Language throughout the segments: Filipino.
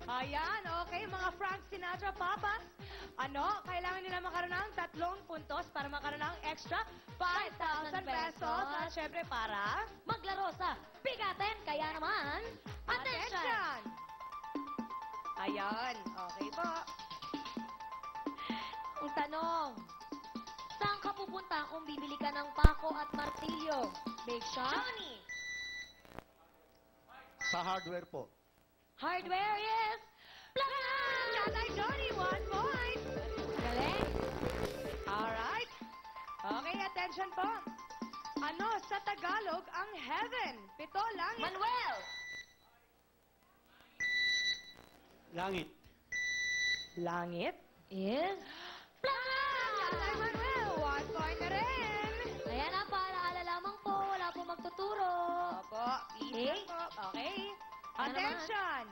Ayan, okay, mga Frank Sinatra Papas. Ano, kailangan nila makaroon ng 3 puntos para makaroon ng extra 5,000 pesos. At syempre para... Maglaro sa bigatin, kaya naman, attention! Attention! Ayan, okay po. Ang tanong, saan ka pupunta kung bibili ka ng pako at martilyo? Bake shop? Johnny! Sa hardware po. Hardware is... Blank! Tatay Johnny, 1 point. Galing! Alright. Okay, attention po. Ano sa Tagalog ang heaven? 7 langit. Manuel! Langit. Langit? Is... Tatay Blank! Manuel, 1 point na rin. Ayan na, paalaala lamang po, wala po magtuturo. Opo, Okay. peace po. Okay. Ano naman? Attention.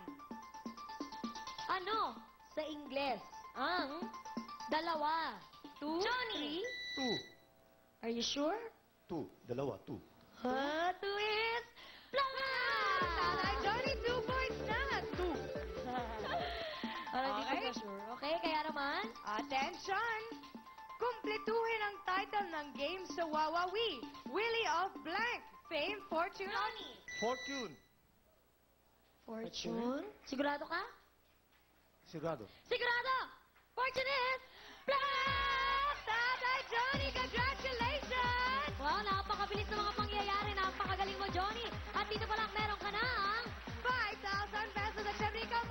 Ano sa Ingles ang dalawa? 2, Johnny. 2. Are you sure? 2. Dalawa. 2. Huh? 2 is... Blank! Tatay Johnny, 2 points na. 2. Parang di ko Okay. na sure. Okay, kaya naman... Attention. Kumpletuhin ang title ng game sa Wawawi. Willie of Blank. Fame, Fortune. Johnny! Fortune. Fortune? Sigurado ka? Sigurado. Sigurado! Fortune is... Blank! Tatay Johnny, congratulations! Wow, napakabilis ng mga pangyayari. Napakagaling mo, Johnny. At dito pa lang meron ka ng... 5,000 pesos at syempre ikaw